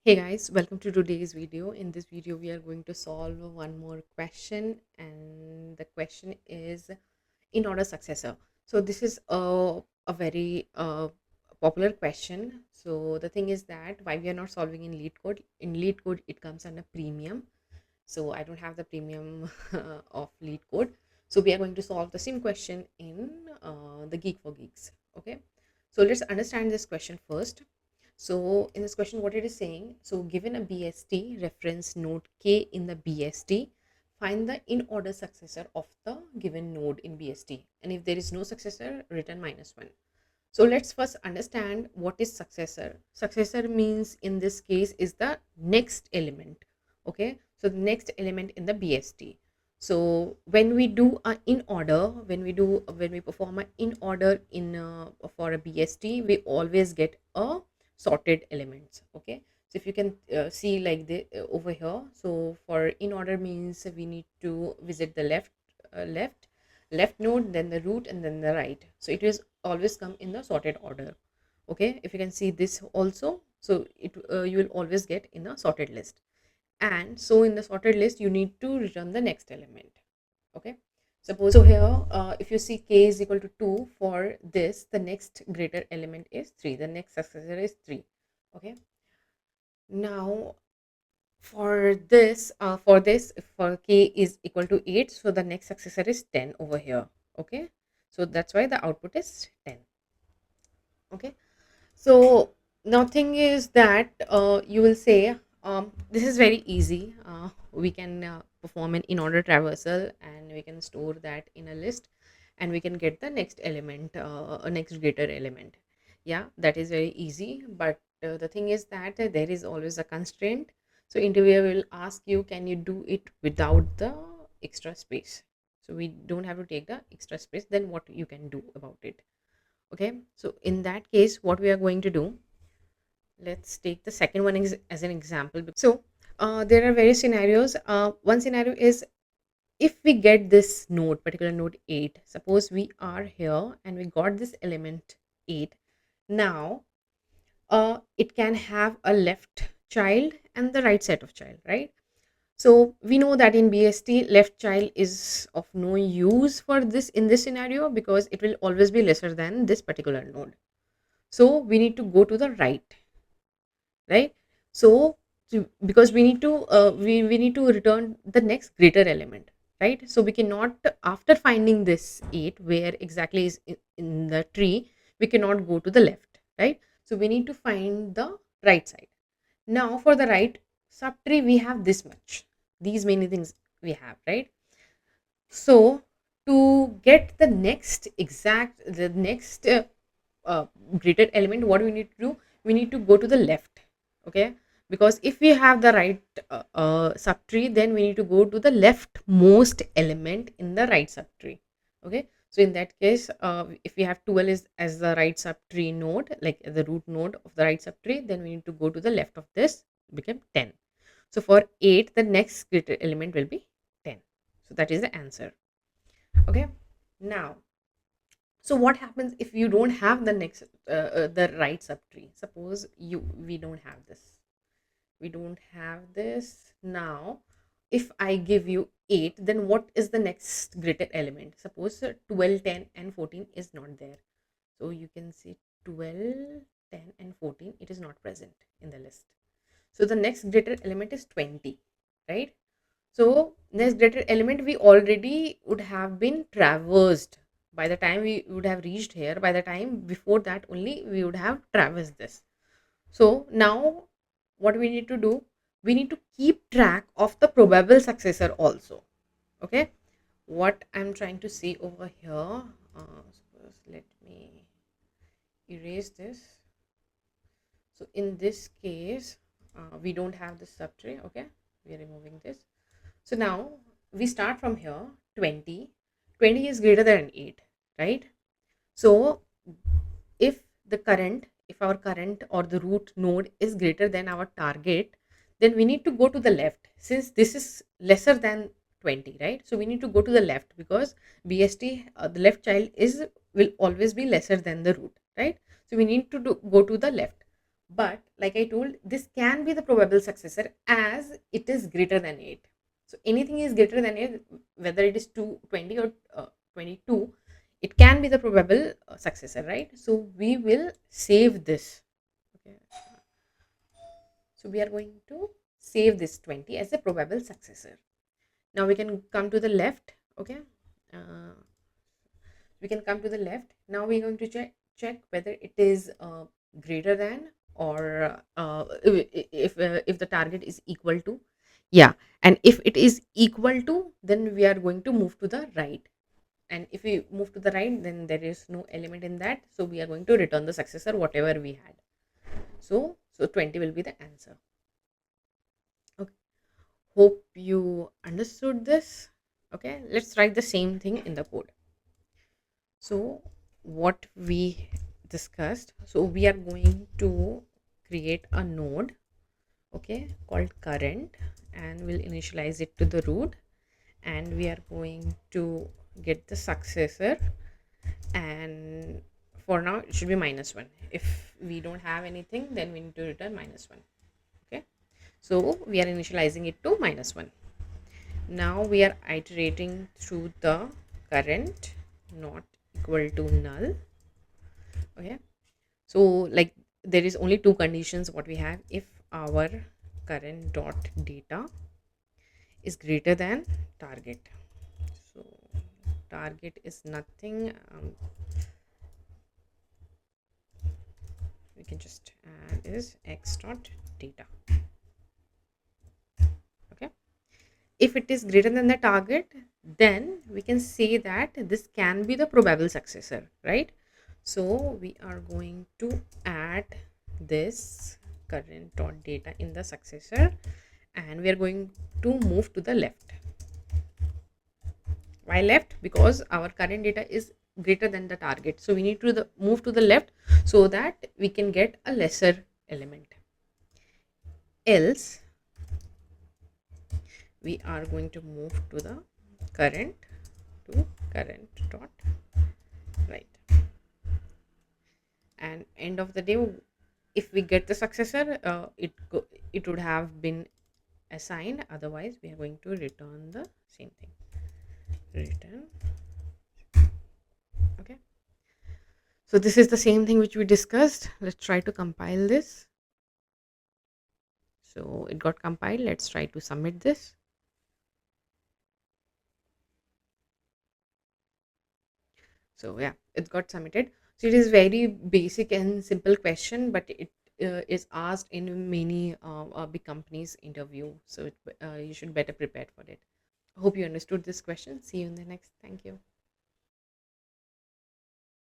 Hey guys, welcome to today's video. In this video, we are going to solve one more question, and the question is Inorder successor. So this is a very popular question. So the thing is that why we are not solving in lead code. In lead code, it comes under premium. So I don't have the premium of lead code. So we are going to solve the same question in the Geek for Geeks. Okay. So let's understand this question first. So in this question, what it is saying, so given a BST reference node K in the BST, find the in order successor of the given node in BST. And if there is no successor, return -1. So let's first understand what is successor. Successor means in this case is the next element. Okay, so the next element in the BST. So when we do a in order, when we perform a in order in for a BST, we always get a sorted elements. Okay, so if you can see like the over here, so for in order means we need to visit the left node, then the root, and then the right. So it is always come in the sorted order. Okay, if you can see this also, so it you will always get in a sorted list. And so in the sorted list you need to return the next element. Okay, suppose so here if you see k is equal to 2, for this the next greater element is 3, the next successor is 3. Okay, now for k is equal to 8, so the next successor is 10 over here. Okay, so that's why the output is 10. Okay, so now thing is that you will say this is very easy. We can perform an in order traversal, and we can store that in a list, and we can get the next element, a next greater element. Yeah, that is very easy, but the thing is that there is always a constraint. So interviewer will ask you, can you do it without the extra space? So we don't have to take the extra space. Then what you can do about it? Okay, so in that case, what we are going to do, let's take the second one as an example. So there are various scenarios. One scenario is if we get this node, particular node 8, suppose we are here and we got this element 8. Now it can have a left child and the right set of child, right? So we know that in BST, left child is of no use for this in this scenario, because it will always be lesser than this particular node. So we need to go to the right. So because we need to we need to return the next greater element, right? So we cannot, after finding this 8 where exactly is in the tree, we cannot go to the left, right? So we need to find the right side. Now for the right subtree, we have this much, these many things we have, right? So to get the next uh, greater element, what we need to do, we need to go to the left. Okay, because if we have the right subtree, then we need to go to the leftmost element in the right subtree. Okay, so in that case, if we have 12 is as the right subtree node, like the root node of the right subtree, then we need to go to the left of this, become 10. So for 8, the next greater element will be 10. So that is the answer. Okay, now, so what happens if you don't have the right subtree? Suppose we don't have this, now. If I give you 8, then what is the next greater element? Suppose 12, 10 and 14 is not there. So you can see 12, 10 and 14, it is not present in the list. So the next greater element is 20, right? So next greater element, we already would have been traversed. By the time we would have reached here, by the time before that only, we would have traversed this. So now what we need to do, we need to keep track of the probable successor also. Okay, what I'm trying to say over here, suppose let me erase this. So in this case, we don't have the subtree. Okay, we are removing this. So now we start from here, 20. 20 is greater than 8, right? So if if our current or the root node is greater than our target, then we need to go to the left, since this is lesser than 20, right? So we need to go to the left, because BST, the left child will always be lesser than the root, right? So we need to go to the left. But like I told, this can be the probable successor as it is greater than 8. So anything is greater than 8, whether it is 220 or 22, it can be the probable successor, right? So we will save this. Okay. So we are going to save this 20 as a probable successor. Now we can come to the left. Okay. Uh, we can come to the left. Now we're going to check whether it is greater than, or if the target is equal to. Yeah, and if it is equal to, then we are going to move to the right. And if we move to the right, then there is no element in that, so we are going to return the successor whatever we had. So 20 will be the answer. Okay, hope you understood this. Okay, let's write the same thing in the code. So what we discussed, so we are going to create a node, okay, called current, and we'll initialize it to the root, and we are going to get the successor, and for now it should be -1. If we don't have anything, then we need to return -1. Okay, so we are initializing it to -1. Now we are iterating through the current not equal to null. Okay, so like there is only two conditions what we have. If our current dot data is greater than target, so target is nothing, we can just add is x dot data. Okay, if it is greater than the target, then we can say that this can be the probable successor, right? So we are going to add this current dot data in the successor, and we are going to move to the left. Why left? Because our current data is greater than the target, so we need to move to the left so that we can get a lesser element. Else we are going to move to the current to current dot right, and end of the day, if we get the successor, it would have been assigned, otherwise we are going to return the same thing, return. Okay, so this is the same thing which we discussed. Let's try to compile this. So it got compiled. Let's try to submit this. So yeah, it got submitted. So it is very basic and simple question, but it is asked in many big companies interview. So you should better prepare for it. Hope you understood this question. See you in the next. Thank you.